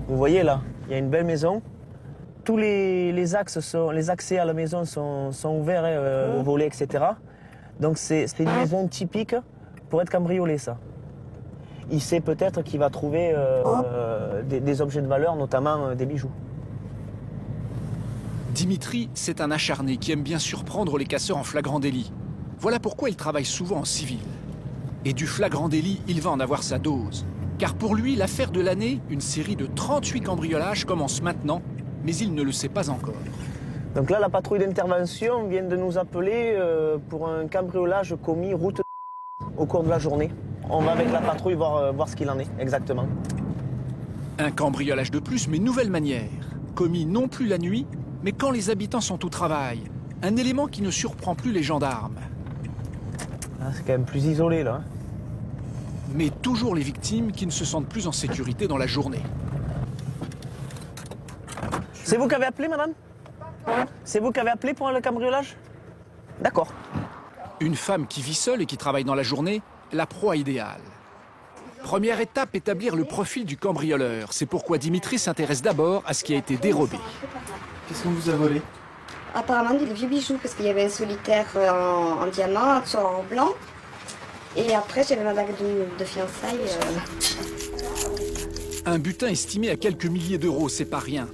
Vous voyez là, il y a une belle maison. Tous les accès à la maison sont ouverts, aux volets, etc. Donc c'est une maison typique pour être cambriolée, ça. Il sait peut-être qu'il va trouver des objets de valeur, notamment des bijoux. Dimitri, c'est un acharné qui aime bien surprendre les casseurs en flagrant délit. Voilà pourquoi il travaille souvent en civil. Et du flagrant délit, il va en avoir sa dose. Car pour lui, l'affaire de l'année, une série de 38 cambriolages commence maintenant, mais il ne le sait pas encore. Donc là, la patrouille d'intervention vient de nous appeler pour un cambriolage commis route au cours de la journée. On va avec la patrouille voir ce qu'il en est exactement. Un cambriolage de plus, mais nouvelle manière. Commis non plus la nuit, mais quand les habitants sont au travail. Un élément qui ne surprend plus les gendarmes. Ah, c'est quand même plus isolé là. Mais toujours les victimes qui ne se sentent plus en sécurité dans la journée. C'est vous qui avez appelé, madame? C'est vous qui avez appelé pour le cambriolage? D'accord. Une femme qui vit seule et qui travaille dans la journée, la proie idéale. Première étape, établir le profil du cambrioleur. C'est pourquoi Dimitri s'intéresse d'abord à ce qui a été dérobé. Qu'est-ce qu'on vous a volé? Apparemment des vieux bijoux, parce qu'il y avait un solitaire en diamant, un en blanc. Et après, j'avais ma bague de fiançailles. Un butin estimé à quelques milliers d'euros, c'est pas rien.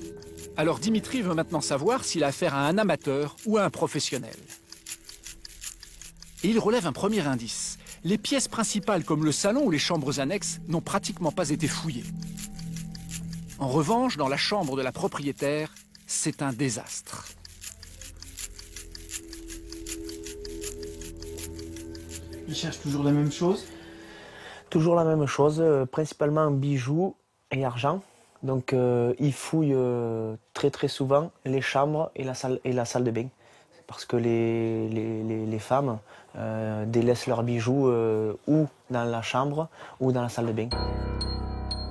Alors Dimitri veut maintenant savoir s'il a affaire à un amateur ou à un professionnel. Et il relève un premier indice. Les pièces principales comme le salon ou les chambres annexes n'ont pratiquement pas été fouillées. En revanche, dans la chambre de la propriétaire, c'est un désastre. Il cherche toujours la même chose? Toujours la même chose, principalement bijoux et argent. Donc il fouille très souvent les chambres et la salle de bain. Parce que les femmes délaissent leurs bijoux ou dans la chambre ou dans la salle de bain.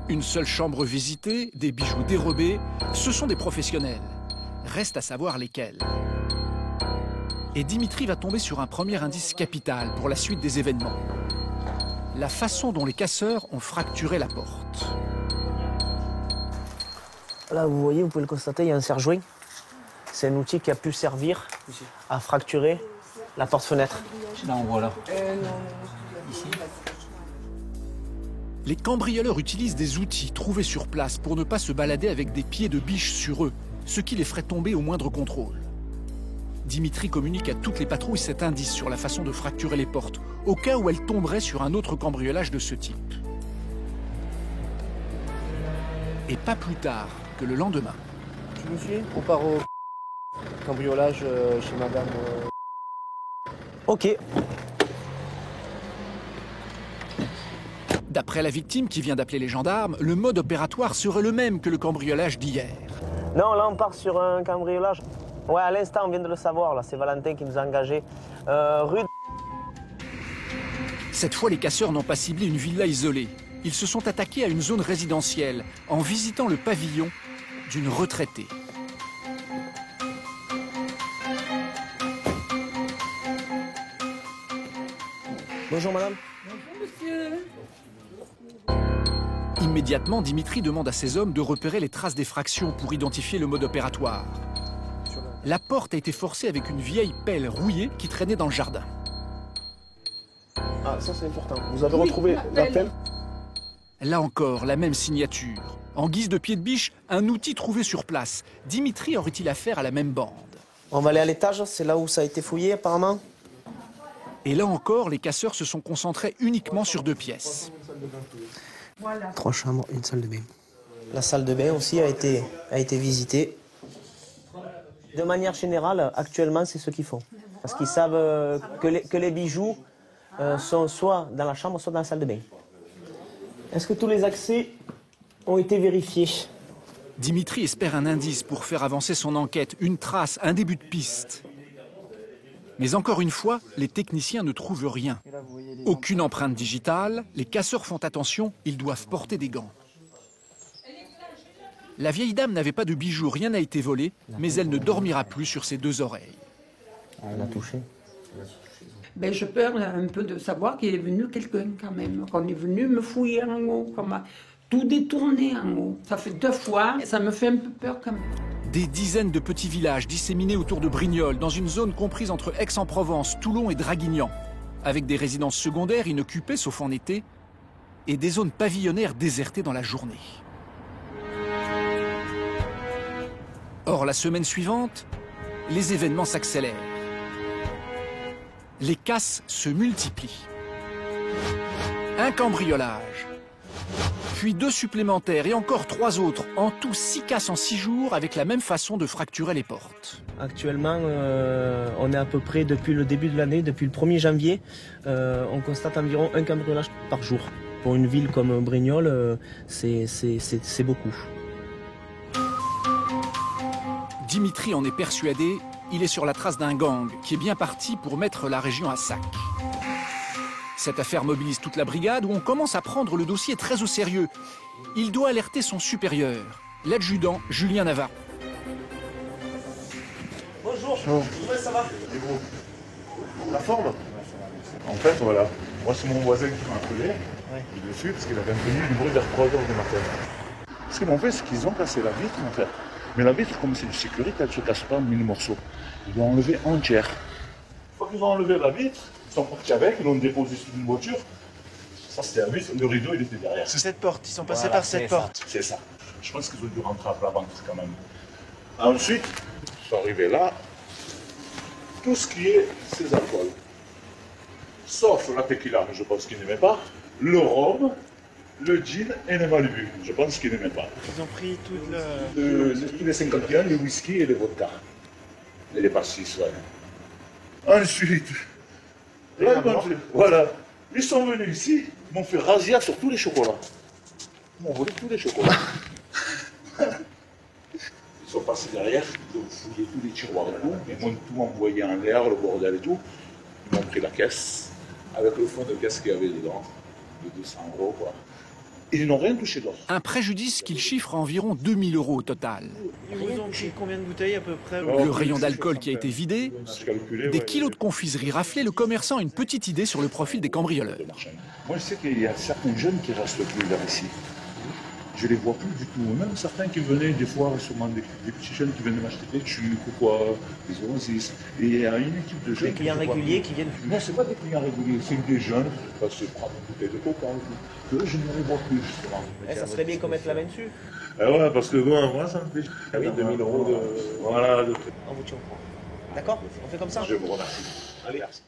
Une seule chambre visitée, des bijoux dérobés, ce sont des professionnels. Reste à savoir lesquels. Et Dimitri va tomber sur un premier indice capital pour la suite des événements. La façon dont les casseurs ont fracturé la porte. Là, vous voyez, vous pouvez le constater, il y a un serre-joint. C'est un outil qui a pu servir à fracturer la porte-fenêtre. Là, on voit là. Ici. Les cambrioleurs utilisent des outils trouvés sur place pour ne pas se balader avec des pieds de biche sur eux, ce qui les ferait tomber au moindre contrôle. Dimitri communique à toutes les patrouilles cet indice sur la façon de fracturer les portes, au cas où elles tomberaient sur un autre cambriolage de ce type. Et pas plus tard que le lendemain. Tu me suis? On part au cambriolage chez madame. Ok. D'après la victime qui vient d'appeler les gendarmes, le mode opératoire serait le même que le cambriolage d'hier. Non, là on part sur un cambriolage. Ouais, à l'instant on vient de le savoir, là, c'est Valentin qui nous a engagés. Rue. Cette fois, les casseurs n'ont pas ciblé une villa isolée. Ils se sont attaqués à une zone résidentielle en visitant le pavillon d'une retraitée. Bonjour madame. Bonjour monsieur. Immédiatement, Dimitri demande à ses hommes de repérer les traces d'effraction pour identifier le mode opératoire. La porte a été forcée avec une vieille pelle rouillée qui traînait dans le jardin. Ah, ça c'est important. Vous avez retrouvé la pelle? Là encore, la même signature. En guise de pied de biche, un outil trouvé sur place. Dimitri aurait-il affaire à la même bande? On va aller à l'étage, c'est là où ça a été fouillé apparemment. Et là encore, les casseurs se sont concentrés uniquement sur 2 pièces. Voilà. 3 chambres, une salle de bain. La salle de bain aussi a été visitée. De manière générale, actuellement, c'est ce qu'ils font. Parce qu'ils savent que les bijoux sont soit dans la chambre, soit dans la salle de bain. Est-ce que tous les accès ont été vérifiés? Dimitri espère un indice pour faire avancer son enquête, une trace, un début de piste. Mais encore une fois, les techniciens ne trouvent rien. Aucune empreinte digitale, les casseurs font attention, ils doivent porter des gants. La vieille dame n'avait pas de bijoux, rien n'a été volé, mais elle ne dormira plus sur ses 2 oreilles. Elle a touché. Ben, je peur un peu de savoir qu'il est venu quelqu'un quand même, qu'on est venu me fouiller en haut. tout détourné en haut. Ça fait 2 fois, et ça me fait un peu peur quand même. Des dizaines de petits villages disséminés autour de Brignoles, dans une zone comprise entre Aix-en-Provence, Toulon et Draguignan, avec des résidences secondaires inoccupées sauf en été, et des zones pavillonnaires désertées dans la journée. Or, la semaine suivante, les événements s'accélèrent. Les casses se multiplient. Un cambriolage, puis 2 supplémentaires et encore 3 autres. En tout 6 casses en 6 jours avec la même façon de fracturer les portes. Actuellement, on est à peu près depuis le début de l'année, depuis le 1er janvier, on constate environ un cambriolage par jour. Pour une ville comme Brignoles, c'est beaucoup. Dimitri en est persuadé, il est sur la trace d'un gang qui est bien parti pour mettre la région à sac. Cette affaire mobilise toute la brigade où on commence à prendre le dossier très au sérieux. Il doit alerter son supérieur, l'adjudant Julien Navarro. Bonjour, ouais, ça va? Et vous, la forme? En fait, voilà. Moi, c'est mon voisin qui m'a appelé. Ouais. Il le suit parce qu'il avait entendu du bruit vers 3 h du matin. Ce qu'ils m'ont fait, c'est qu'ils ont cassé la vitre, en fait. Mais la vitre, comme c'est une sécurité, elle ne se casse pas en mille morceaux. Ils l'ont enlevée entière. Une fois qu'ils ont enlevé la vitre, ils sont partis avec, ils l'ont déposé sur une voiture. Ça, c'était la vitre, le rideau, il était derrière. C'est cette porte, ils sont passés par cette porte. C'est ça. Je pense qu'ils ont dû rentrer à plat ventre quand même. Ensuite, ils sont arrivés là. Tout ce qui est ces alcools. Sauf la tequila, je pense qu'ils n'aimaient pas. Le rhum, le gin et le Malibu. Je pense qu'ils n'aimaient pas. Ils ont pris toute Tous les 51, les whisky et les vodka. Et les pastis, ouais. Ensuite, là, voilà. Ils sont venus ici, ils m'ont fait razzia sur tous les chocolats. Ils m'ont volé tous les chocolats. Ils sont passés derrière, ils ont fouillé tous les tiroirs et tout. Ils m'ont tout envoyé en l'air, le bordel et tout. Ils m'ont pris la caisse, avec le fond de caisse qu'il y avait dedans, de 200 €, quoi. Ils n'ont rien touché d'autre. Un préjudice qu'il chiffre à environ 2 000 € au total. Ils vous ont pris combien de bouteilles à peu près? Le rayon d'alcool qui a été vidé, des kilos de confiserie raflés, le commerçant a une petite idée sur le profil des cambrioleurs. Moi, je sais qu'il y a certains jeunes qui restent plus vers ici. Je les vois plus du tout. Même certains qui venaient des fois, sûrement des petits jeunes qui venaient m'acheter des tubes ou quoi, des oasis. Et il y a une équipe de jeunes. Des clients réguliers qui viennent. Non, c'est pas des clients réguliers, c'est des jeunes qui passent prendre une bouteille de coca. Que je ne les vois plus, justement. Ça serait bien qu'on mette la main dessus. Ah ouais, parce que bon, moi, ça me fait. Ah oui, 2000 € de. Voilà, de. On vous tient au courant. D'accord? On fait comme ça? Je vous remercie. Allez, merci.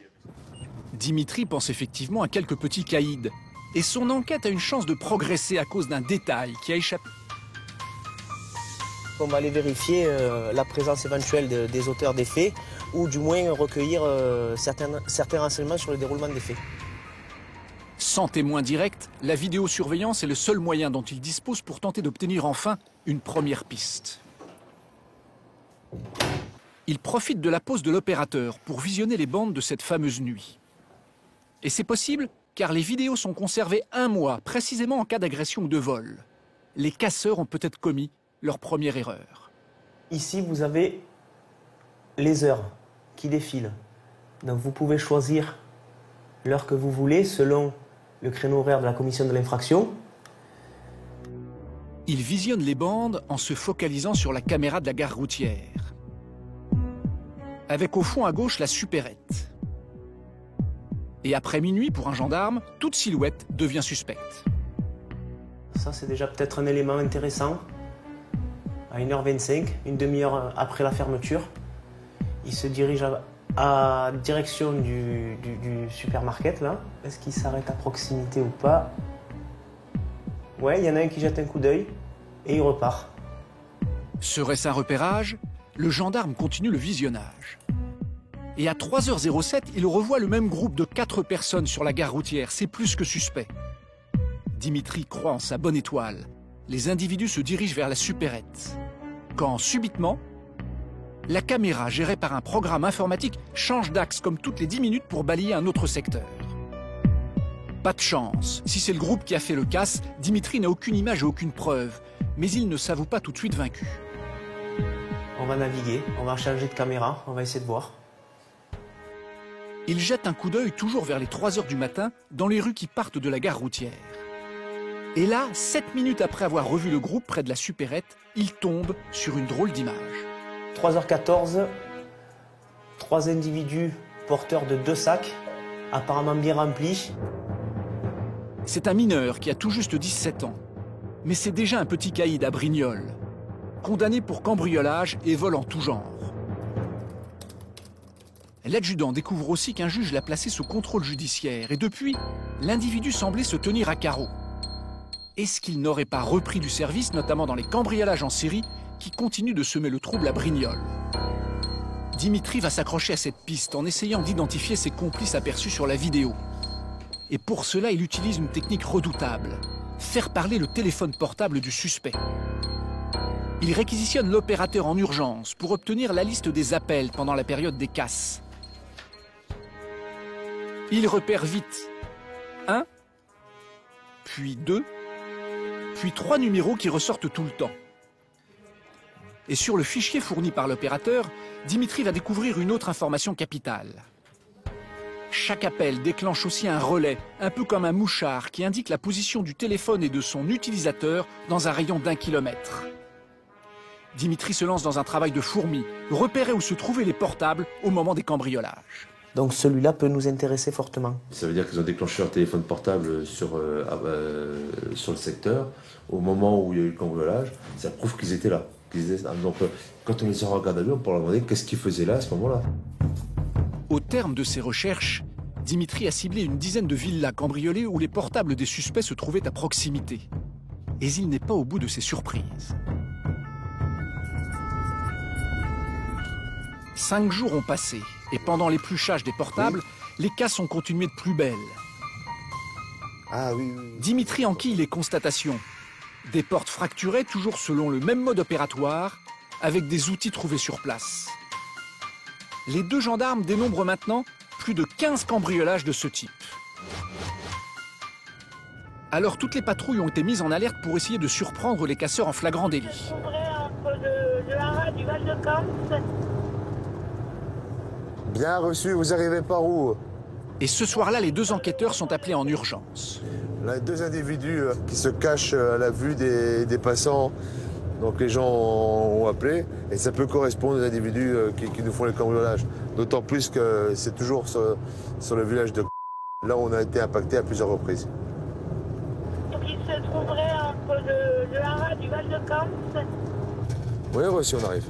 Dimitri pense effectivement à quelques petits caïds. Et son enquête a une chance de progresser à cause d'un détail qui a échappé. On va aller vérifier la présence éventuelle des auteurs des faits, ou du moins recueillir certains renseignements sur le déroulement des faits. Sans témoin direct, la vidéosurveillance est le seul moyen dont il dispose pour tenter d'obtenir enfin une première piste. Il profite de la pause de l'opérateur pour visionner les bandes de cette fameuse nuit. Et c'est possible car les vidéos sont conservées 1 mois, précisément en cas d'agression ou de vol. Les casseurs ont peut-être commis leur première erreur. Ici, vous avez les heures qui défilent. Donc vous pouvez choisir l'heure que vous voulez selon le créneau horaire de la commission de l'infraction. Il visionne les bandes en se focalisant sur la caméra de la gare routière. Avec au fond à gauche la supérette. Et après minuit, pour un gendarme, toute silhouette devient suspecte. Ça, c'est déjà peut-être un élément intéressant. À 1h25, une demi-heure après la fermeture, il se dirige à direction du supermarket, là. Est-ce qu'il s'arrête à proximité ou pas? Ouais, il y en a un qui jette un coup d'œil et il repart. Serait-ce un repérage? Le gendarme continue le visionnage. Et à 3h07, il revoit le même groupe de 4 personnes sur la gare routière. C'est plus que suspect. Dimitri croit en sa bonne étoile. Les individus se dirigent vers la supérette. Quand, subitement, la caméra gérée par un programme informatique change d'axe comme toutes les 10 minutes pour balayer un autre secteur. Pas de chance. Si c'est le groupe qui a fait le casse, Dimitri n'a aucune image et aucune preuve. Mais il ne s'avoue pas tout de suite vaincu. On va naviguer, on va changer de caméra, on va essayer de voir. Il jette un coup d'œil toujours vers les 3h du matin dans les rues qui partent de la gare routière. Et là, 7 minutes après avoir revu le groupe près de la supérette, il tombe sur une drôle d'image. 3h14, 3 individus porteurs de 2 sacs, apparemment bien remplis. C'est un mineur qui a tout juste 17 ans. Mais c'est déjà un petit caïd à Brignoles, condamné pour cambriolage et vol en tout genre. L'adjudant découvre aussi qu'un juge l'a placé sous contrôle judiciaire et depuis, l'individu semblait se tenir à carreau. Est-ce qu'il n'aurait pas repris du service, notamment dans les cambriolages en série, qui continuent de semer le trouble à Brignoles? Dimitri va s'accrocher à cette piste en essayant d'identifier ses complices aperçus sur la vidéo. Et pour cela, il utilise une technique redoutable, faire parler le téléphone portable du suspect. Il réquisitionne l'opérateur en urgence pour obtenir la liste des appels pendant la période des casses. Il repère vite 1, puis 2, puis 3 numéros qui ressortent tout le temps. Et sur le fichier fourni par l'opérateur, Dimitri va découvrir une autre information capitale. Chaque appel déclenche aussi un relais, un peu comme un mouchard, qui indique la position du téléphone et de son utilisateur dans un rayon d'1 kilomètre. Dimitri se lance dans un travail de fourmi, repérer où se trouvaient les portables au moment des cambriolages. Donc celui-là peut nous intéresser fortement. Ça veut dire qu'ils ont déclenché leur téléphone portable sur le secteur au moment où il y a eu le cambriolage. Ça prouve qu'ils étaient là. Donc quand on les a regardés à lui, on peut leur demander qu'est-ce qu'ils faisaient là à ce moment-là. Au terme de ses recherches, Dimitri a ciblé une dizaine de villas cambriolées où les portables des suspects se trouvaient à proximité. Et il n'est pas au bout de ses surprises. 5 jours ont passé, et pendant l'épluchage des portables, les casses ont continué de plus belle. Dimitri enquille les constatations. Des portes fracturées, toujours selon le même mode opératoire, avec des outils trouvés sur place. Les 2 gendarmes dénombrent maintenant plus de 15 cambriolages de ce type. Alors toutes les patrouilles ont été mises en alerte pour essayer de surprendre les casseurs en flagrant délit. Entre le haras du Val-de-Camp. Bien reçu, vous arrivez par où? Et ce soir-là, les 2 enquêteurs sont appelés en urgence. Là, 2 individus qui se cachent à la vue des passants. Donc les gens ont appelé et ça peut correspondre aux individus qui nous font les cambriolages. D'autant plus que c'est toujours sur le village de là où on a été impacté à plusieurs reprises. Donc il se trouverait entre le haras du Val-de-Camp. Oui, reçu, on arrive.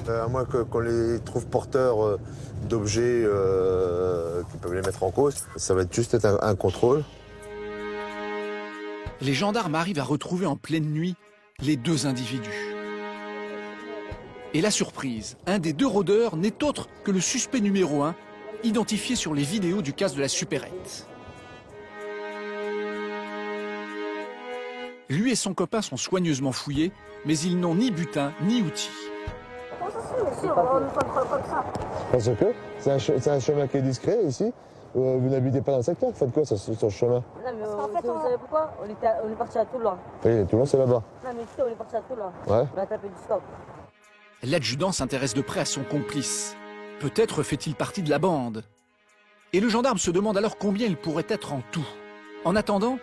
À moins qu'on les trouve porteurs d'objets qui peuvent les mettre en cause, ça va juste être un contrôle. Les gendarmes arrivent à retrouver en pleine nuit les 2 individus. Et la surprise, un des 2 rôdeurs n'est autre que le suspect numéro 1, identifié sur les vidéos du casse de la supérette. Lui et son copain sont soigneusement fouillés, mais ils n'ont ni butin ni outils. Parce que c'est un chemin qui est discret ici. Vous n'habitez pas dans le secteur, vous faites quoi sur ce chemin? Non mais vous savez pourquoi on est parti à Toulon. Oui, Toulon c'est là-bas. Non mais ici on est parti à Toulon. Ouais. On a tapé du stop. L'adjudant s'intéresse de près à son complice. Peut-être fait-il partie de la bande. Et le gendarme se demande alors combien il pourrait être en tout. En attendant,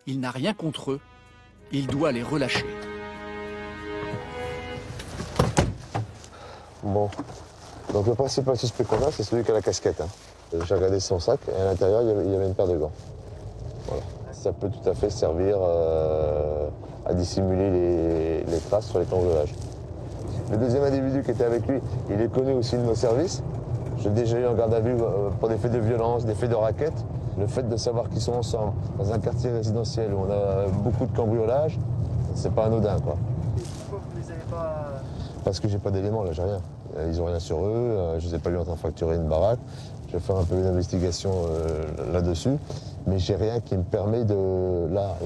il n'a rien contre eux. Il doit les relâcher. Bon. Donc le principal suspect qu'on a, c'est celui qui a la casquette. J'ai regardé son sac et à l'intérieur, il y avait une paire de gants. Voilà. Ça peut tout à fait servir à dissimuler les traces sur les cambriolages. Le deuxième individu qui était avec lui, il est connu aussi de nos services. J'ai déjà eu en garde à vue pour des faits de violence, des faits de raquettes. Le fait de savoir qu'ils sont ensemble dans un quartier résidentiel où on a beaucoup de cambriolages, c'est pas anodin, quoi. Pourquoi vous les avez pas... Parce que j'ai pas d'éléments, là, j'ai rien. Ils ont rien sur eux, je les ai pas vus en train de fracturer une baraque. Je vais faire un peu une investigation là-dessus, mais j'ai rien qui me permet de, là,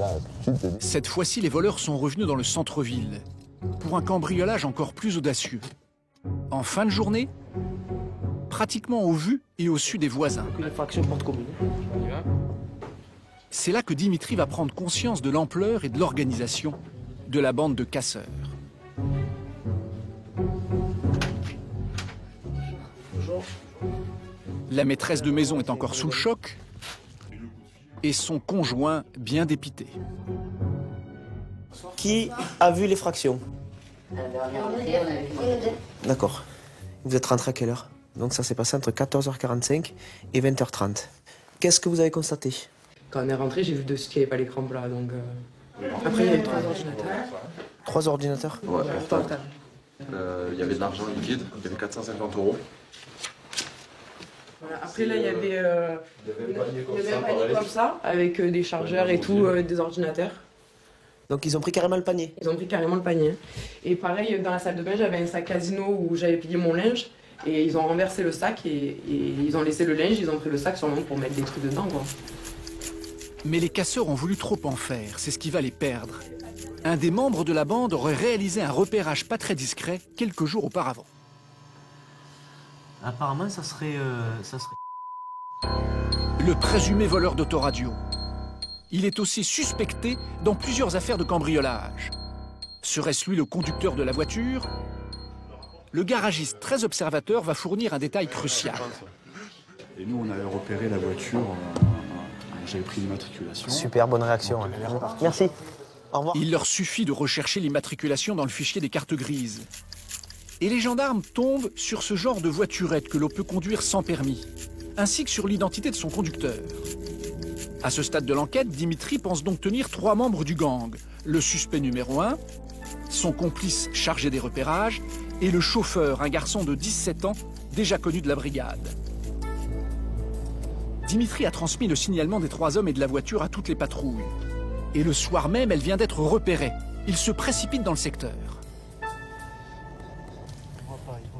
tout de suite... Cette fois-ci, les voleurs sont revenus dans le centre-ville, pour un cambriolage encore plus audacieux. En fin de journée, pratiquement au vu et au su des voisins. Une infraction porte commune. C'est là que Dimitri va prendre conscience de l'ampleur et de l'organisation de la bande de casseurs. La maîtresse de maison est encore sous le choc. et son conjoint bien dépité. Qui a vu l'effraction? D'accord. Vous êtes rentré à quelle heure? Donc ça s'est passé entre 14h45 et 20h30. Qu'est-ce que vous avez constaté? Quand on est rentré, j'ai vu de suite qu'il n'y avait pas l'écran plat. Donc, Après, il y avait 3 ordinateurs. 3 ordinateurs? Ouais, portable. Il y avait de l'argent liquide, il y avait 450 €. Voilà. Après, là, il y avait un panier comme ça, avec des chargeurs et tout, des ordinateurs. Donc ils ont pris carrément le panier? Ils ont pris carrément le panier. Et pareil, dans la salle de bain, j'avais un sac casino où j'avais plié mon linge. Et ils ont renversé le sac et ils ont laissé le linge, ils ont pris le sac sûrement pour mettre des trucs dedans, quoi. Mais les casseurs ont voulu trop en faire, c'est ce qui va les perdre. Un des membres de la bande aurait réalisé un repérage pas très discret quelques jours auparavant. Apparemment, ça serait... Le présumé voleur d'autoradio. Il est aussi suspecté dans plusieurs affaires de cambriolage. Serait-ce lui le conducteur de la voiture? Le garagiste très observateur va fournir un détail crucial. Et nous, on avait repéré la voiture, j'avais pris l'immatriculation. Super, bonne réaction. Merci. Au revoir. Il leur suffit de rechercher l'immatriculation dans le fichier des cartes grises. Et les gendarmes tombent sur ce genre de voiturette que l'on peut conduire sans permis, ainsi que sur l'identité de son conducteur. À ce stade de l'enquête, Dimitri pense donc tenir 3 membres du gang. Le suspect numéro 1, son complice chargé des repérages, et le chauffeur, un garçon de 17 ans, déjà connu de la brigade. Dimitri a transmis le signalement des 3 hommes et de la voiture à toutes les patrouilles. Et le soir même, elle vient d'être repérée. Il se précipite dans le secteur.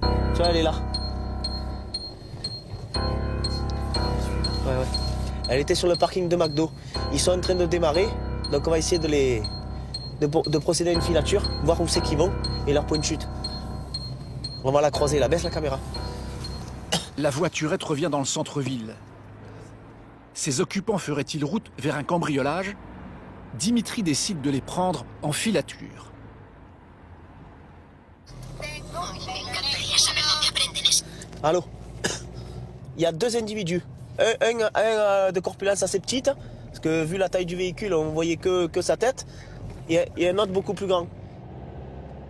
Tu vois, elle est là. Ouais. Elle était sur le parking de McDo. Ils sont en train de démarrer, donc on va essayer de procéder à une filature, voir où c'est qu'ils vont et leur point de chute. On va la croiser, là, baisse la caméra. La voiturette revient dans le centre-ville. Ses occupants feraient-ils route vers un cambriolage? Dimitri décide de les prendre en filature. Allô? Il y a 2 individus. Un de corpulence assez petite, parce que vu la taille du véhicule, on voyait que sa tête, et un autre beaucoup plus grand.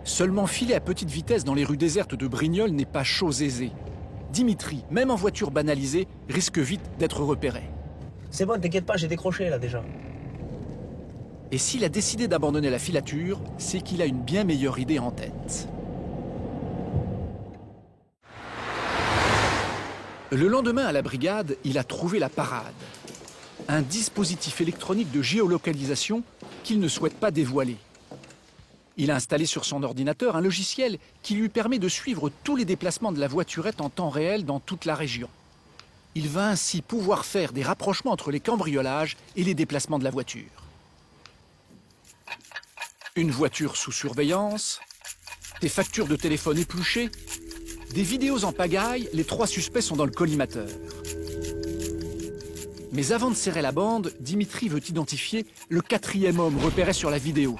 Seulement filer à petite vitesse dans les rues désertes de Brignoles n'est pas chose aisée. Dimitri, même en voiture banalisée, risque vite d'être repéré. C'est bon, t'inquiète pas, j'ai décroché là déjà. Et s'il a décidé d'abandonner la filature, c'est qu'il a une bien meilleure idée en tête. Le lendemain à la brigade, il a trouvé la parade. Un dispositif électronique de géolocalisation qu'il ne souhaite pas dévoiler. Il a installé sur son ordinateur un logiciel qui lui permet de suivre tous les déplacements de la voiturette en temps réel dans toute la région. Il va ainsi pouvoir faire des rapprochements entre les cambriolages et les déplacements de la voiture. Une voiture sous surveillance, des factures de téléphone épluchées, des vidéos en pagaille, les 3 suspects sont dans le collimateur. Mais avant de serrer la bande, Dimitri veut identifier le 4e homme repéré sur la vidéo.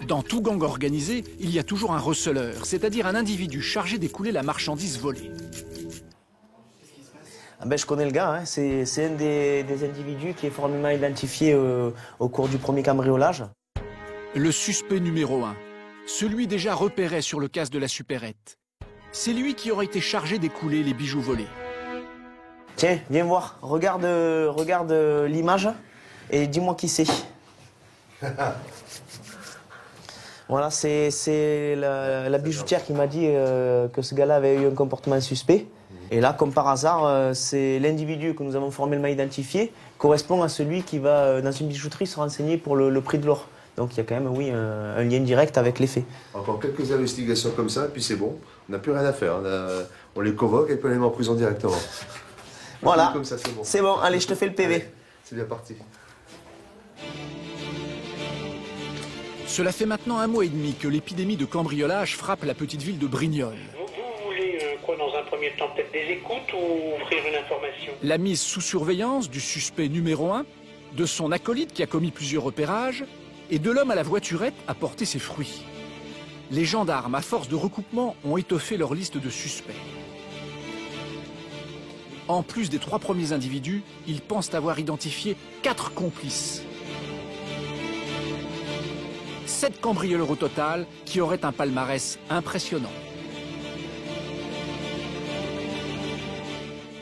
Dans tout gang organisé, il y a toujours un receleur, c'est-à-dire un individu chargé d'écouler la marchandise volée. Ah ben, je connais le gars, hein. C'est un des individus qui est formellement identifié au cours du premier cambriolage. Le suspect numéro 1, celui déjà repéré sur le casse de la supérette. C'est lui qui aurait été chargé d'écouler les bijoux volés. Tiens, viens voir, regarde l'image et dis-moi qui c'est. Voilà, c'est la bijoutière qui m'a dit que ce gars-là avait eu un comportement suspect. Et là, comme par hasard, c'est l'individu que nous avons formellement identifié correspond à celui qui va, dans une bijouterie, se renseigner pour le prix de l'or. Donc il y a quand même, oui, un lien direct avec les faits. Encore quelques investigations comme ça, et puis c'est bon. On n'a plus rien à faire. On les convoque et puis on les met en prison directement. Voilà, comme ça, c'est bon. C'est bon, allez, je te fais le PV. Allez, c'est bien parti. Cela fait maintenant 1 mois et demi que l'épidémie de cambriolage frappe la petite ville de Brignoles. Vous voulez quoi dans un premier temps? Peut-être des écoutes ou offrir une information? La mise sous surveillance du suspect numéro 1, de son acolyte qui a commis plusieurs repérages, et de l'homme à la voiturette a porté ses fruits. Les gendarmes, à force de recoupement, ont étoffé leur liste de suspects. En plus des 3 premiers individus, ils pensent avoir identifié 4 complices. 7 cambrioleurs au total qui auraient un palmarès impressionnant.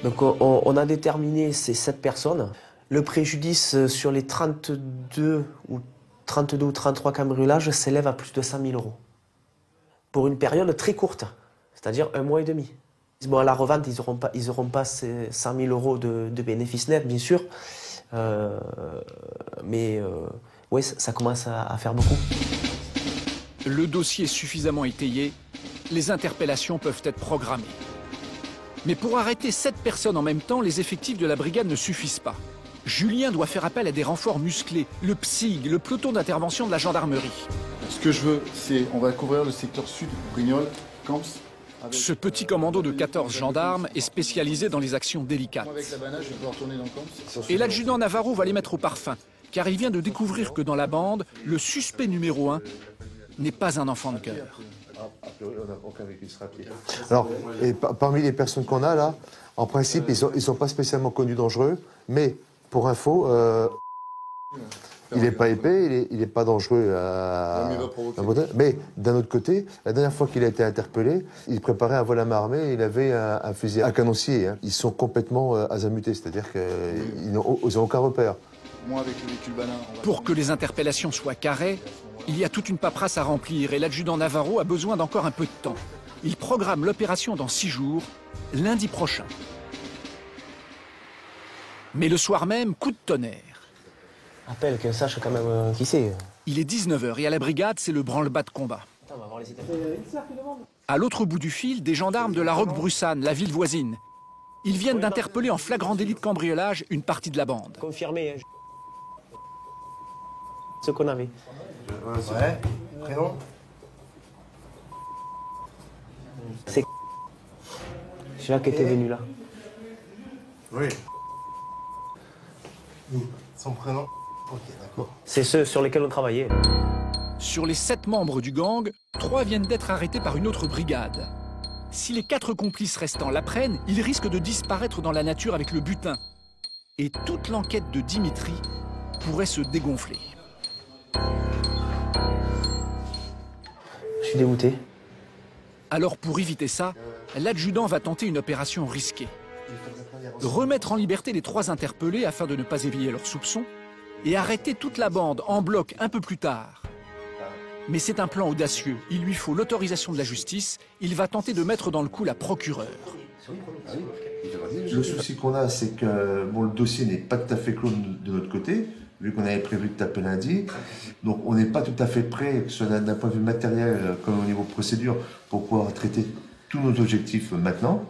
Donc on a déterminé ces 7 personnes. Le préjudice sur les 32 ou 33 cambriolages s'élève à plus de 100 000 €. Pour une période très courte, c'est-à-dire 1 mois et demi. Bon, à la revente, ils n'auront pas ces 100 000 € de bénéfices nets, bien sûr. Mais oui, ça commence à faire beaucoup. Le dossier suffisamment étayé, les interpellations peuvent être programmées. Mais pour arrêter 7 personnes en même temps, les effectifs de la brigade ne suffisent pas. Julien doit faire appel à des renforts musclés, le PSIG, le peloton d'intervention de la gendarmerie. Ce que je veux, c'est on va couvrir le secteur sud, Brignoles, Camps. Ce petit commando de 14 gendarmes est spécialisé dans les actions délicates. Avec la banane, je vais pouvoir tourner dans Camps. Et l'adjudant Navarro va les mettre au parfum, car il vient de découvrir que dans la bande, le suspect numéro 1 n'est pas un enfant de cœur. Alors, et parmi les personnes qu'on a là, en principe, ils sont pas spécialement connus dangereux, mais pour info, il n'est pas épais, il n'est pas dangereux mais d'un autre côté, la dernière fois qu'il a été interpellé, il préparait un vol à main armée, il avait un fusil à canoncier. Hein. Ils sont complètement azamutés, c'est-à-dire qu'ils n'ont aucun repère. Moi, avec le véhicule banane, Pour que les interpellations soient carrées, il y a toute une paperasse à remplir et l'adjudant Navarro a besoin d'encore un peu de temps. Il programme l'opération dans 6 jours, lundi prochain. Mais le soir même, coup de tonnerre. Appelle, qu'elle sache quand même qui c'est. Il est 19 h et à la brigade, c'est le branle-bas de combat. Attends, on va voir les étapes. À l'autre bout du fil, des gendarmes de la Roque-Brussane, la ville voisine. Ils viennent d'interpeller en flagrant délit de cambriolage une partie de la bande. Confirmé. Ce qu'on avait. Ouais, prénom. C'est celui-là qui était venu là. Oui. Son prénom. Ok, d'accord. C'est ceux sur lesquels on travaillait. Sur les 7 membres du gang, 3 viennent d'être arrêtés par une autre brigade. Si les 4 complices restants l'apprennent, ils risquent de disparaître dans la nature avec le butin. Et toute l'enquête de Dimitri pourrait se dégonfler. Je suis dégoûté. Alors pour éviter ça, l'adjudant va tenter une opération risquée. Remettre en liberté les 3 interpellés afin de ne pas éveiller leurs soupçons et arrêter toute la bande en bloc un peu plus tard. Mais c'est un plan audacieux. Il lui faut l'autorisation de la justice. Il va tenter de mettre dans le coup la procureure. Le souci qu'on a, c'est que le dossier n'est pas tout à fait clos de notre côté, vu qu'on avait prévu de taper lundi. Donc on n'est pas tout à fait prêt, que ce soit d'un point de vue matériel comme au niveau procédure, pour pouvoir traiter tous nos objectifs maintenant.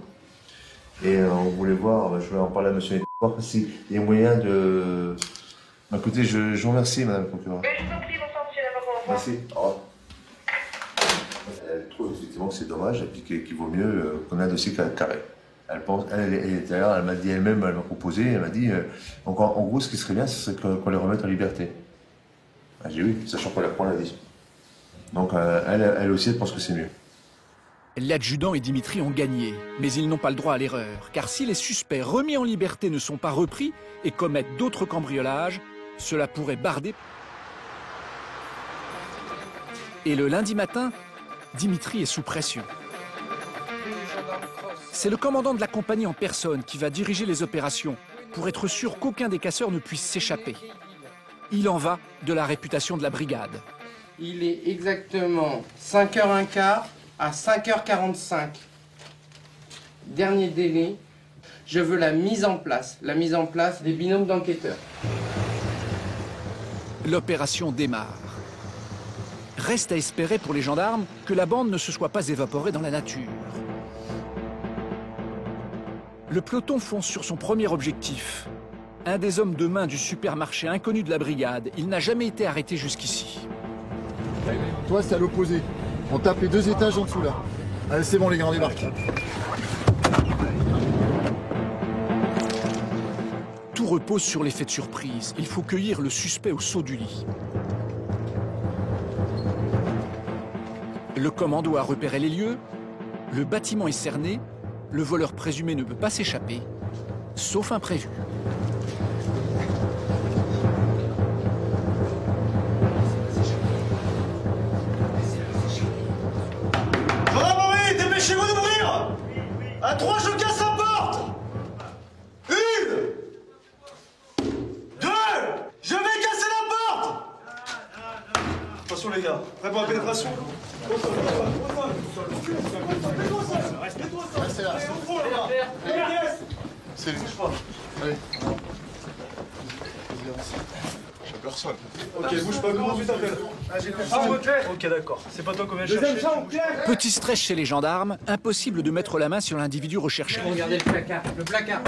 Et on voulait voir, je voulais en parler à monsieur voir s'il y a moyen de... Écoutez, je vous remercie, madame la procureure. Merci. Oh. Elle trouve effectivement que c'est dommage et qu'il vaut mieux qu'on ait un dossier carré. Elle était là, elle m'a dit elle-même, elle m'a proposé, elle m'a dit donc en gros ce qui serait bien, c'est qu'on les remette en liberté. J'ai dit oui, sachant qu'on la prend la vie. Donc elle aussi elle pense que c'est mieux. L'adjudant et Dimitri ont gagné, mais ils n'ont pas le droit à l'erreur, car si les suspects remis en liberté ne sont pas repris et commettent d'autres cambriolages, cela pourrait barder. Et le lundi matin, Dimitri est sous pression. C'est le commandant de la compagnie en personne qui va diriger les opérations pour être sûr qu'aucun des casseurs ne puisse s'échapper. Il en va de la réputation de la brigade. Il est exactement 5h15 à 5h45. Dernier délai, je veux la mise en place des binômes d'enquêteurs. L'opération démarre. Reste à espérer pour les gendarmes que la bande ne se soit pas évaporée dans la nature. Le peloton fonce sur son premier objectif. Un des hommes de main du supermarché inconnu de la brigade. Il n'a jamais été arrêté jusqu'ici. Toi, c'est à l'opposé. On tape les 2 étages en dessous, là. Allez, c'est bon, les gars, on débarque. Tout repose sur l'effet de surprise. Il faut cueillir le suspect au saut du lit. Le commando a repéré les lieux. Le bâtiment est cerné. Le voleur présumé ne peut pas s'échapper. sauf imprévu. Gendarmerie, dépêchez-vous d'ouvrir! À 3, je casse la porte! 1, 2, je vais casser la porte! Attention les gars, prêt pour la pénétration? Restez là. C'est lui. Allez. J'ai personne. Ok, bouge pas, comment tu t'appelles? Ok, d'accord. C'est pas toi qu'on vient chercher. Petit stress chez les gendarmes, impossible de mettre la main sur l'individu recherché. Regardez le placard. Le placard.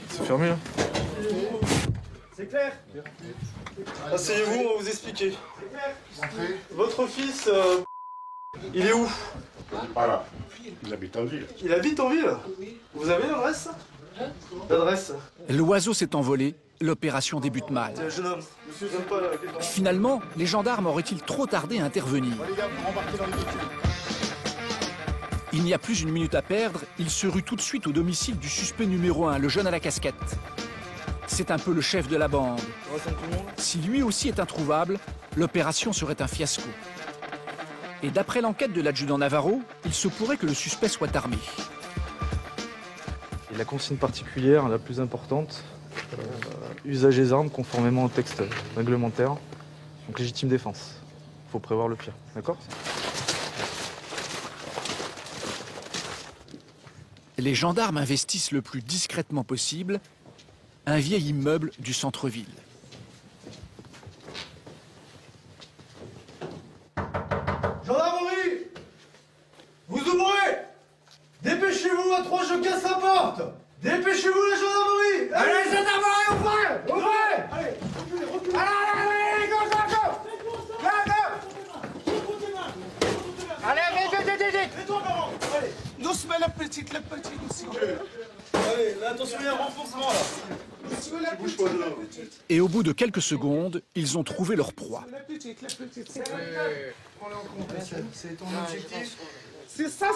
C'est fermé là. C'est clair. Asseyez-vous, on va vous expliquer. Votre fils, il est où? Voilà. Il habite en ville. Il habite en ville? Vous avez l'adresse? L'adresse? L'oiseau s'est envolé, l'opération débute mal. Jeune homme, monsieur, j'aime pas la... Finalement, les gendarmes auraient-ils trop tardé à intervenir? Il n'y a plus une minute à perdre, il se rue tout de suite au domicile du suspect numéro 1, le jeune à la casquette. C'est un peu le chef de la bande. Si lui aussi est introuvable, l'opération serait un fiasco. Et d'après l'enquête de l'adjudant Navarro, il se pourrait que le suspect soit armé. Et la consigne particulière, la plus importante, usage des armes conformément au texte réglementaire, donc légitime défense. Il faut prévoir le pire, d'accord? Les gendarmes investissent le plus discrètement possible un vieil immeuble du centre-ville. Gendarmerie! Vous ouvrez! Dépêchez-vous, à 3, je casse la porte! Dépêchez-vous, la gendarmerie! Allez, gendarmerie, ouvrez! Ouvrez! Allez, reculez, reculez! Allez, go, go, go! Go, go! Allez, vite, vite, vite, vite! Mets-toi avant! Allez! Doucement, la petite aussi. Allez, là, attention, il y a un renfoncement, là! Bouge pas de là. Et au bout de quelques secondes, ils ont trouvé leur proie. La petite. Prends-le en compte, c'est ton objectif. C'est ça,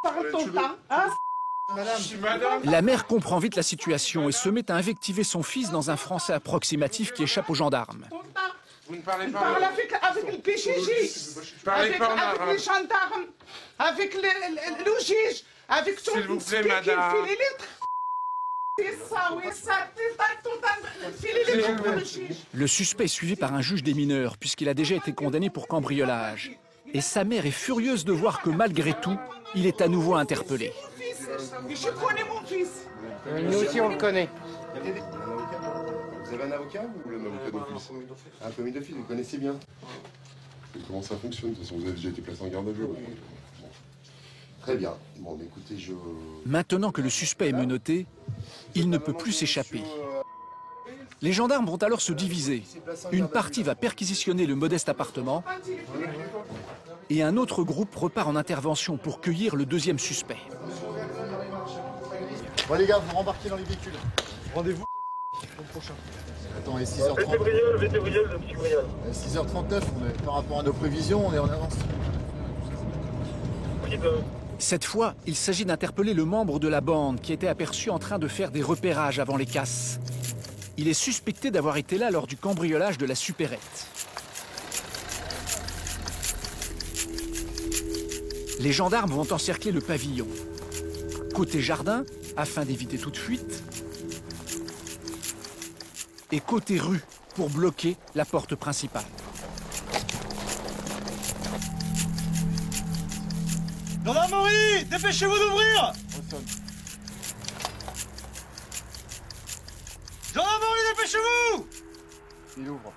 par ton temps, hein? Madame. La mère comprend vite la situation et se met à invectiver son fils dans un français approximatif qui échappe aux gendarmes. Vous ne parlez pas avec le PJJ, avec les gendarmes, avec le juge, avec son s'il vous plaît, madame. C'est ça, oui, ça, filez les lettres pour le juge. Le suspect est suivi par un juge des mineurs puisqu'il a déjà été condamné pour cambriolage. Et sa mère est furieuse de voir que malgré tout, il est à nouveau interpellé. Je connais mon fils. Nous aussi, on le connaît. Vous avez un avocat ou un avocat d'office? Un commis d'office, vous connaissez bien. Comment ça fonctionne? De toute façon, vous avez déjà été placé en garde à vue. Bon. Très bien. Bon, mais écoutez, je... Maintenant que le suspect est menotté, il ne peut plus s'échapper. Les gendarmes vont alors se diviser. Une partie va perquisitionner le modeste appartement et un autre groupe repart en intervention pour cueillir le deuxième suspect. Bon les gars, vous rembarquez dans les véhicules. Rendez-vous au prochain. Attends, il est 6h30. 6h39, on est, par rapport à nos prévisions, on est en avance. Cette fois, il s'agit d'interpeller le membre de la bande qui était aperçu en train de faire des repérages avant les casses. Il est suspecté d'avoir été là lors du cambriolage de la supérette. Les gendarmes vont encercler le pavillon. Côté jardin, afin d'éviter toute fuite. Et côté rue, pour bloquer la porte principale. Gendarmerie, dépêchez-vous d'ouvrir! Gendarmerie, dépêchez-vous! Il ouvre.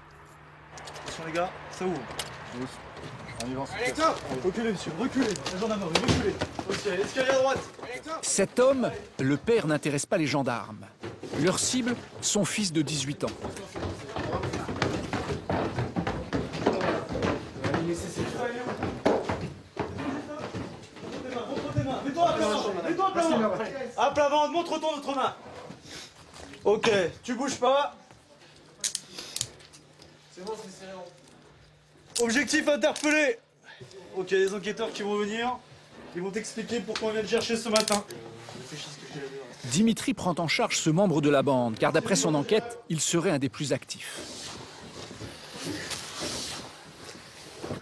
Attention les gars, ça ouvre. On y va. Allez, go! Reculez monsieur, reculez. La gendarmerie, reculez. Ok, escalier à droite. Cet homme, le père, n'intéresse pas les gendarmes. Leur cible, son fils de 18 ans. À plat ventre, montre ton autre main. Ok, tu bouges pas. C'est bon, c'est serré. Objectif interpellé. Ok, les enquêteurs qui vont venir, ils vont t'expliquer pourquoi on vient te chercher ce matin. Dimitri prend en charge ce membre de la bande, car d'après son enquête, il serait un des plus actifs.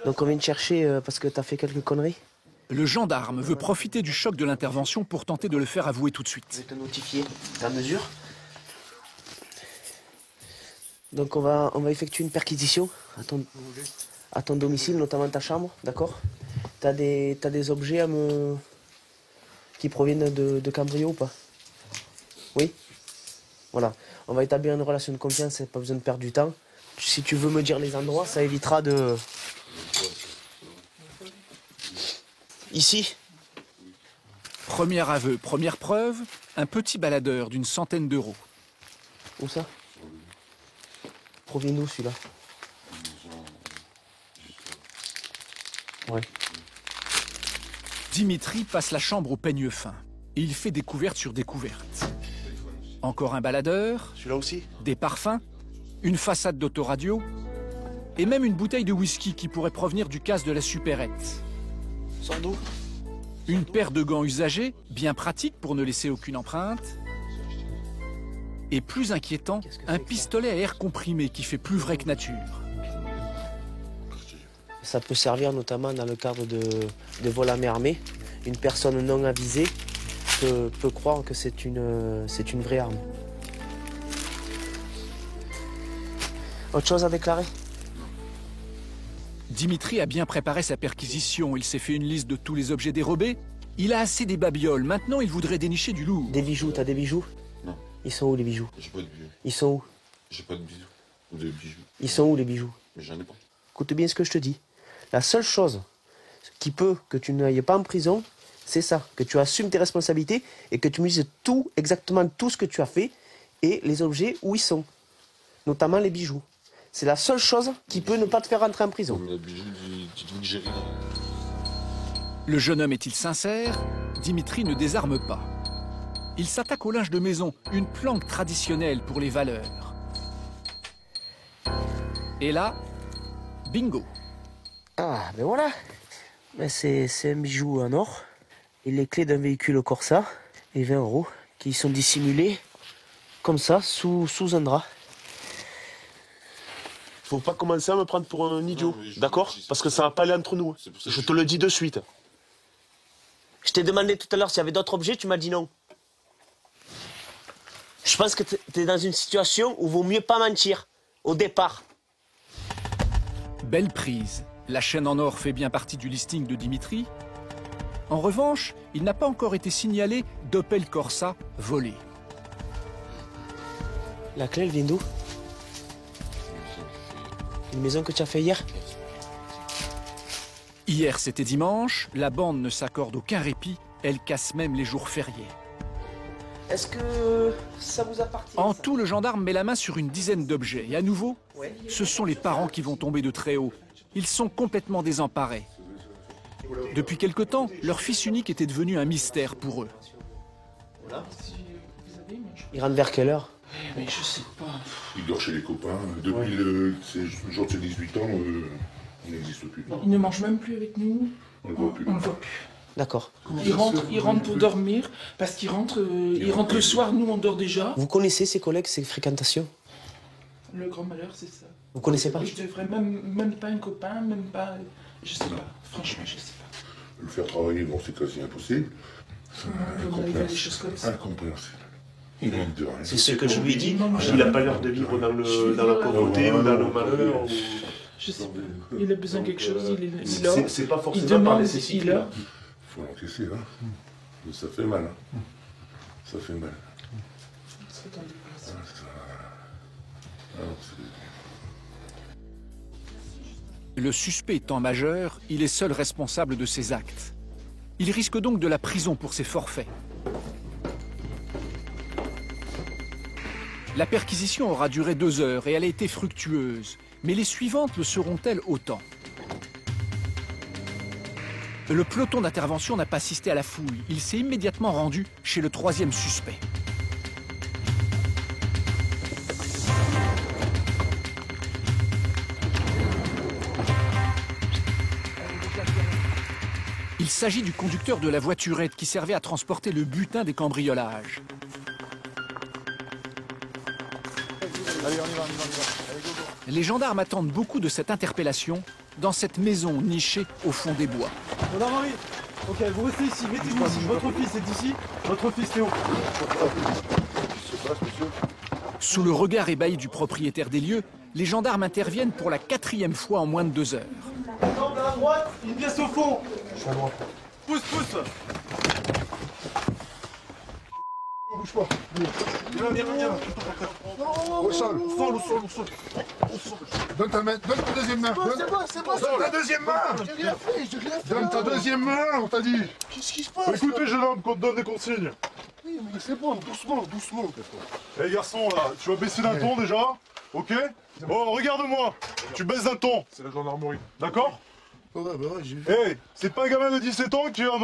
Donc on vient te chercher parce que t'as fait quelques conneries? Le gendarme veut profiter du choc de l'intervention pour tenter de le faire avouer tout de suite. Je vais te notifier ta mesure. Donc on va effectuer une perquisition à ton domicile, notamment ta chambre, d'accord? T'as des objets qui proviennent de cambrios ou pas? Oui? Voilà. On va établir une relation de confiance, pas besoin de perdre du temps. Si tu veux me dire les endroits, ça évitera de... Ici? Premier aveu, première preuve, un petit baladeur d'une centaine d'euros. Où ça? Provient d'où celui-là? Ouais. Dimitri passe la chambre au peigne fin et il fait découverte sur découverte. Encore un baladeur, celui-là aussi, des parfums, une façade d'autoradio et même une bouteille de whisky qui pourrait provenir du casse de la supérette. Sors d'où? Une paire de gants usagés, bien pratique pour ne laisser aucune empreinte. Et plus inquiétant, un pistolet à air comprimé qui fait plus vrai que nature. Ça peut servir notamment dans le cadre de vols à main armée. Une personne non avisée peut croire que c'est une vraie arme. Autre chose à déclarer? Dimitri a bien préparé sa perquisition. Il s'est fait une liste de tous les objets dérobés. Il a assez des babioles. Maintenant, il voudrait dénicher du lourd. Des bijoux, t'as des bijoux? Non. Ils sont où les bijoux? J'ai pas de bijoux. Ils sont où? J'ai pas de bijoux. Ou de bijoux. Ils sont où les bijoux? Mais j'en ai pas. Écoute bien ce que je te dis. La seule chose qui peut que tu n'ailles pas en prison, c'est ça, que tu assumes tes responsabilités et que tu me dises exactement tout ce que tu as fait et les objets où ils sont, notamment les bijoux. C'est la seule chose qui peut ne pas te faire rentrer en prison. Comme les bijoux du Nigeria. Le jeune homme est-il sincère? Dimitri ne désarme pas. Il s'attaque au linge de maison, une planque traditionnelle pour les valeurs. Et là, bingo. Ah, ben voilà. Ben c'est un bijou en or. Et les clés d'un véhicule Corsa, et 20 € qui sont dissimulés comme ça, sous un drap. Faut pas commencer à me prendre pour un idiot, d'accord? Parce que ça va pas aller entre nous. Je te le dis de suite. Je t'ai demandé tout à l'heure s'il y avait d'autres objets, tu m'as dit non. Je pense que t'es dans une situation où il vaut mieux pas mentir, au départ. Belle prise. La chaîne en or fait bien partie du listing de Dimitri. En revanche, il n'a pas encore été signalé d'Opel Corsa volé. La clé, elle vient d'où? Une maison que tu as fait hier? Hier, c'était dimanche. La bande ne s'accorde aucun répit. Elle casse même les jours fériés. Est-ce que ça vous appartient? En tout, le gendarme met la main sur une dizaine d'objets. Et à nouveau, ce sont les parents qui vont tomber de très haut. Ils sont complètement désemparés. Depuis quelque temps, leur fils unique était devenu un mystère pour eux. Il rentre vers quelle heure? Mais je sais pas. Il dort chez les copains. Depuis le jour de ses 18 ans, il n'existe plus. Il ne mange même plus avec nous. On le voit plus. On le voit plus. D'accord. Il rentre pour dormir, parce qu'il rentre, il rentre le soir, nous on dort déjà. Vous connaissez ses collègues, ses fréquentations? Le grand malheur, c'est ça. Vous connaissez pas? Je devrais même pas un copain, même pas... Je sais pas, franchement, je sais pas. Le faire travailler, bon, c'est quasi impossible. Des choses comme ça. Incompréhensible. Il manque de rien. C'est ce que je lui ai dit. Il n'a pas l'air de vivre dans la pauvreté ou dans le malheur. Je sais pas. Il a besoin de quelque chose, il a. C'est pas forcément il demande, par nécessité. Il a. Il faut l'encaisser, hein. Mais ça fait mal. Hein. Ça fait mal. Le suspect étant majeur, il est seul responsable de ses actes. Il risque donc de la prison pour ses forfaits. La perquisition aura duré 2 heures et elle a été fructueuse. Mais les suivantes le seront-elles autant? Le peloton d'intervention n'a pas assisté à la fouille. Il s'est immédiatement rendu chez le 3e suspect. Il s'agit du conducteur de la voiturette qui servait à transporter le butin des cambriolages. Les gendarmes attendent beaucoup de cette interpellation dans cette maison nichée au fond des bois. Madame Marie, ok, vous restez ici, mettez-vous ici. Votre fils est ici, votre fils Théo. Sous le regard ébahi du propriétaire des lieux, les gendarmes interviennent pour la 4e fois en moins de 2 heures. Exemple à droite, une pièce au fond. Je suis à droite. Pousse. Bouge pas. Viens. Au sol. Donne ta deuxième main. C'est bon. Donne ta deuxième main. J'ai rien fait. Donne ta deuxième main, on t'a dit. Qu'est-ce qui se passe? Écoutez, jeune homme, qu'on te donne des consignes. Oui, mais c'est bon, doucement. Eh garçon, là, tu vas baisser d'un ton déjà, ok? Oh, regarde-moi, tu baisses d'un ton. C'est la gendarmerie. D'accord? Ouais, j'ai vu. Eh, c'est pas un gamin de 17 ans qui va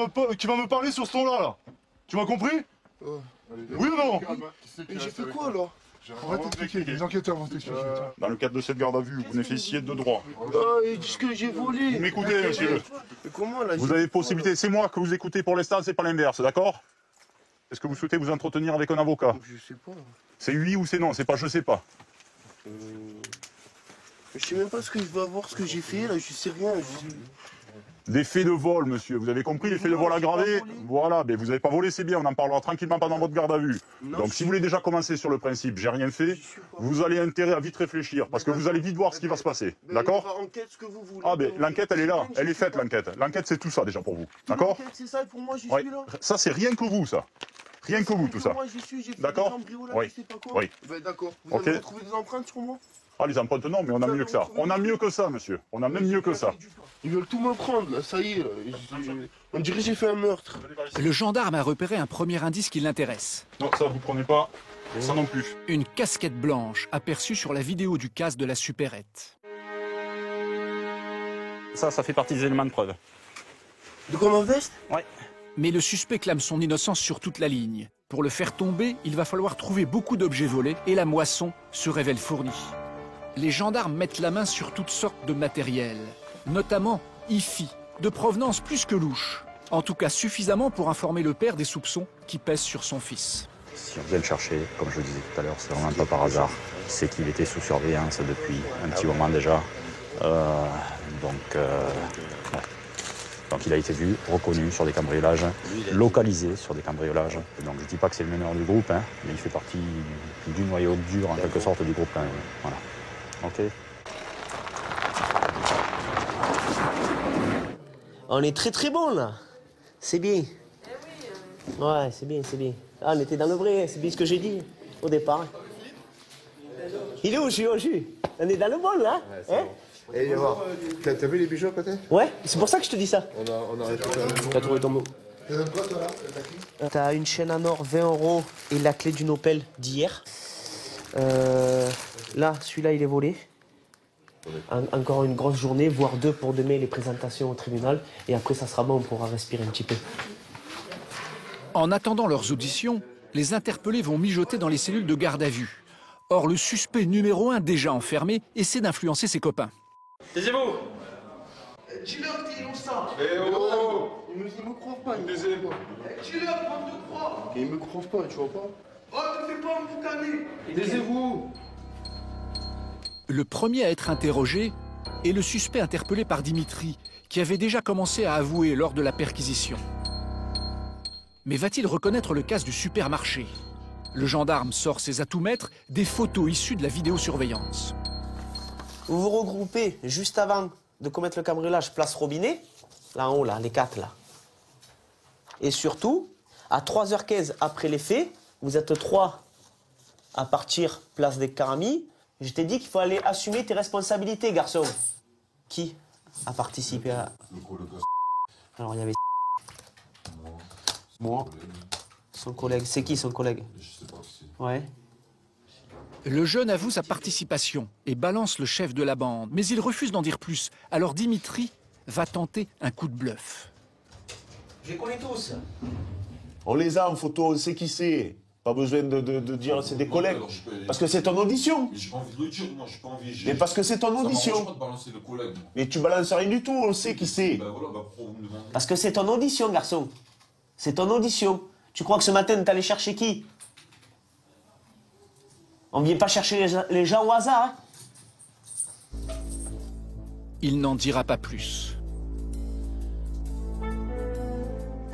me parler sur ce ton-là, là. Tu m'as compris? Oui ou non? Mais j'ai fait quoi, alors? On va t'expliquer, les enquêteurs vont t'expliquer. Dans le cadre de cette garde à vue, vous bénéficiez de droits. Et ce que j'ai volé. Vous m'écoutez, monsieur? Mais comment, là? Vous avez possibilité, c'est moi que vous écoutez pour l'instant, c'est pas l'inverse, d'accord? Est-ce que vous souhaitez vous entretenir avec un avocat? Je sais pas. C'est oui ou c'est non, c'est pas je sais pas. Je sais même pas ce que je vais avoir, ce que j'ai fait, là, je sais rien. Des faits de vol, monsieur, vous avez compris, les faits de vol aggravés? Voilà, mais vous n'avez pas volé, c'est bien, on en parlera tranquillement pendant votre garde à vue. Donc si vous voulez déjà commencer sur le principe, j'ai rien fait, vous allez intérêt à vite réfléchir, parce que vous allez vite voir ce qui va se passer, d'accord? Ah ben l'enquête elle est là, elle est faite l'enquête. L'enquête c'est tout ça déjà pour vous, d'accord? C'est ça, pour moi, j'y Oui. suis là. Ça c'est rien que vous ça. Rien que vous tout ça. Moi, j'y suis, j'ai fait D'accord? des cambriolages, Oui. je sais pas quoi. Oui. Ben, d'accord. Vous Ok. avez retrouvé des empreintes sur moi? Ah les empreintes non, mais on a mieux que ça. On a mieux que ça, monsieur. On a même mieux que ça. Ils veulent tout me prendre, là, ça y est. Là. On dirait que j'ai fait un meurtre. Le gendarme a repéré un premier indice qui l'intéresse. Non, ça vous prenez pas. Ça non plus. Une casquette blanche aperçue sur la vidéo du casse de la supérette. Ça fait partie des éléments de preuve. De quoi ma veste? Ouais. Mais le suspect clame son innocence sur toute la ligne. Pour le faire tomber, il va falloir trouver beaucoup d'objets volés et la moisson se révèle fournie. Les gendarmes mettent la main sur toutes sortes de matériel, notamment IFI, de provenance plus que louche. En tout cas suffisamment pour informer le père des soupçons qui pèsent sur son fils. Si on vient le chercher, comme je le disais tout à l'heure, c'est vraiment pas par hasard. C'est qu'il était sous surveillance depuis un petit moment déjà. Donc il a été vu, reconnu sur des cambriolages, localisé sur des cambriolages. Donc je dis pas que c'est le meneur du groupe, hein, mais il fait partie du noyau dur en quelque sorte du groupe. Voilà. Ok. On est très bon là. C'est bien. Ouais, c'est bien. Ah, on était dans le vrai, c'est bien ce que j'ai dit au départ. Il est où, je suis. On est dans le bon là. Hein? Et viens voir. T'as vu les bijoux à côté? Ouais, c'est pour ça que je te dis ça. On a récupéré. T'as trouvé ton mot. T'as une chaîne en or, 20 € et la clé d'une Opel d'hier. Là, celui-là, il est volé. Encore une grosse journée, voire 2 pour demain, les présentations au tribunal. Et après, ça sera bon, on pourra respirer un petit peu. En attendant leurs auditions, les interpellés vont mijoter dans les cellules de garde à vue. Or, le suspect numéro 1, déjà enfermé, essaie d'influencer ses copains. Taisez-vous. Dis-leur que t'es innocent. Eh oh. Ils me croient pas. Dis-leur, bande de croix. Ils me croient pas, tu vois pas. Oh, te fais pas emboucaner. Taisez-vous. Le premier à être interrogé est le suspect interpellé par Dimitri, qui avait déjà commencé à avouer lors de la perquisition. Mais va-t-il reconnaître le casse du supermarché? Le gendarme sort ses atouts-maîtres, des photos issues de la vidéosurveillance. Vous vous regroupez juste avant de commettre le cambriolage place Robinet, là en haut, là, les 4 là. Et surtout, à 3h15 après les faits, vous êtes 3 à partir place des Caramis. Je t'ai dit qu'il faut aller assumer tes responsabilités, garçon. Qui a participé à... Alors, il y avait... Moi. Son collègue. C'est qui, son collègue? Ouais. Le jeune avoue sa participation et balance le chef de la bande, mais il refuse d'en dire plus. Alors Dimitri va tenter un coup de bluff. Je les connais tous. On les a en photo, on sait qui c'est. Pas besoin de dire c'est des collègues. Parce que c'est ton audition. J'ai pas envie de le dire, moi, j'ai pas envie. Mais parce que c'est ton audition. Ça m'arrange pas de balancer le collègue. Mais tu balances rien du tout, on sait qui c'est. Ben voilà, bah pourquoi vous me demandez? Parce que c'est ton audition, garçon. C'est ton audition. Tu crois que ce matin, t'allais chercher qui? On vient pas chercher les gens au hasard. Hein? Il n'en dira pas plus.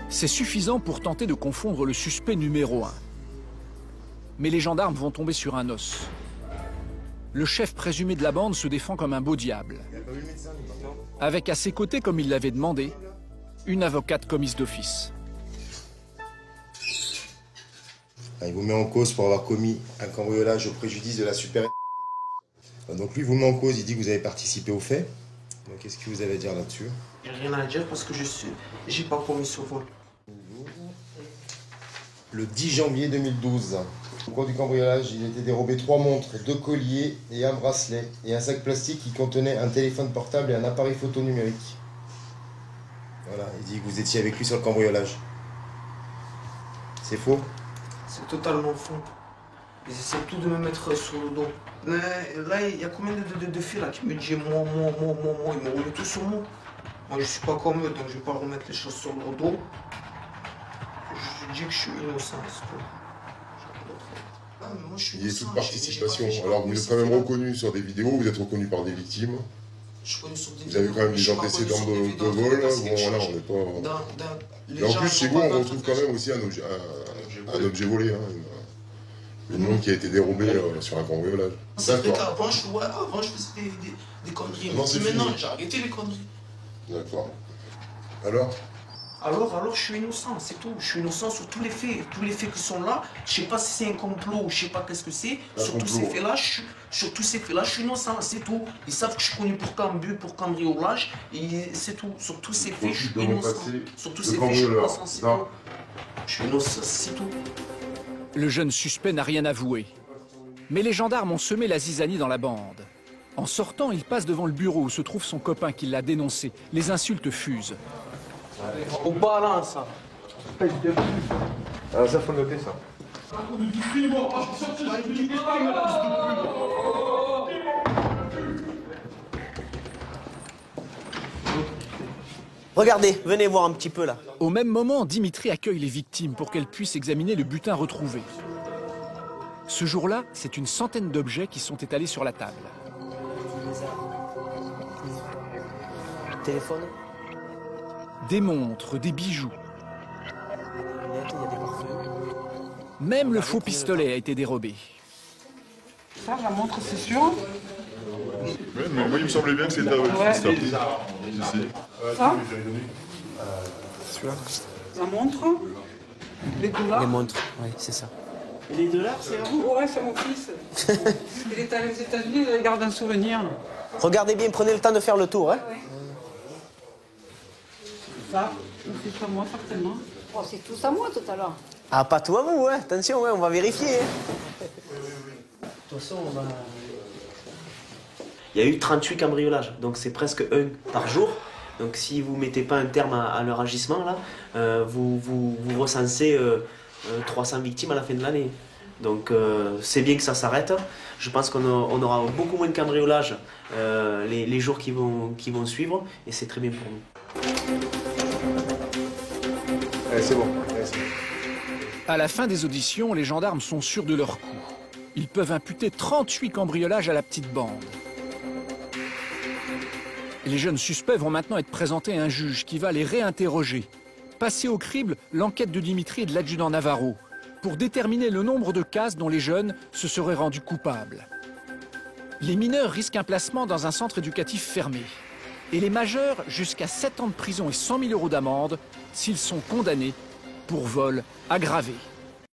C'est suffisant pour tenter de confondre le suspect numéro 1. Mais les gendarmes vont tomber sur un os. Le chef présumé de la bande se défend comme un beau diable. Avec à ses côtés, comme il l'avait demandé, une avocate commise d'office. Il vous met en cause pour avoir commis un cambriolage au préjudice de la super. Donc lui vous met en cause, il dit que vous avez participé au fait. Donc qu'est-ce que vous avez à dire là-dessus? J'ai rien à dire parce que j'ai pas commis ce vol. Le 10 janvier 2012, au cours du cambriolage, il était dérobé 3 montres, 2 colliers et un bracelet et un sac plastique qui contenait un téléphone portable et un appareil photo numérique. Voilà, il dit que vous étiez avec lui sur le cambriolage. C'est faux? C'est totalement faux. Ils essaient tout de me mettre sur le dos. Là, il y a combien de filles là qui me disent moi, ils me roulent tout sur moi. Moi, je suis pas comme eux, donc je vais pas remettre les choses sur le dos. Je dis que je suis innocent, c'est tout. Il y a toute participation. Alors vous êtes quand même reconnu sur des vidéos, vous êtes reconnu par des victimes. Vous avez quand même des antécédents de vol. Bon voilà, on n'est pas. Et en plus chez vous, on retrouve quand même aussi un objet volé. Une montre qui a été dérobée sur un cambriolage. Avant, je faisais des conneries. Mais maintenant, j'ai arrêté les conneries. D'accord. Alors, je suis innocent, c'est tout. Je suis innocent sur tous les faits. Tous les faits qui sont là, je sais pas si c'est un complot ou je sais pas qu'est-ce que c'est. Sur tous ces faits-là, je suis innocent, c'est tout. Ils savent que je suis connu pour cambriolage, et c'est tout. Sur tous ces faits, je suis innocent. Sur tous ces faits, je suis innocent, c'est tout. Je suis innocent, c'est tout. Le jeune suspect n'a rien avoué. Mais les gendarmes ont semé la zizanie dans la bande. En sortant, il passe devant le bureau où se trouve son copain qui l'a dénoncé. Les insultes fusent. Au balance, ça. Ah, ça faut noter ça. Regardez, venez voir un petit peu là. Au même moment, Dimitri accueille les victimes pour qu'elles puissent examiner le butin retrouvé. Ce jour-là, c'est une centaine d'objets qui sont étalés sur la table. Téléphone. Des montres, des bijoux. Même le faux pistolet a été dérobé. Ça, la montre, c'est sûr. Oui, mais moi il me semblait bien que c'était avec Ça la montre. Les dollars. Les montres, oui, c'est ça. Et les dollars, c'est à vous? Ouais, c'est mon fils. Il est allé aux États-Unis, il garde un souvenir. Regardez bien, prenez le temps de faire le tour. Hein. Ça, c'est à moi, certainement. Oh, c'est tout à moi tout à l'heure. Ah, pas tout à vous, hein. Attention, ouais, on va vérifier. Hein. De toute façon, on va... Il y a eu 38 cambriolages, donc c'est presque un par jour. Donc si vous ne mettez pas un terme à leur agissement, là, vous recensez 300 victimes à la fin de l'année. Donc c'est bien que ça s'arrête. Je pense qu'on aura beaucoup moins de cambriolages les jours qui vont suivre, et c'est très bien pour nous. Allez, c'est bon. À la fin des auditions, les gendarmes sont sûrs de leur coup. Ils peuvent imputer 38 cambriolages à la petite bande. Les jeunes suspects vont maintenant être présentés à un juge qui va les réinterroger. Passer au crible l'enquête de Dimitri et de l'adjudant Navarro pour déterminer le nombre de cases dont les jeunes se seraient rendus coupables. Les mineurs risquent un placement dans un centre éducatif fermé. Et les majeurs jusqu'à 7 ans de prison et 100 000 € d'amende s'ils sont condamnés pour vol aggravé.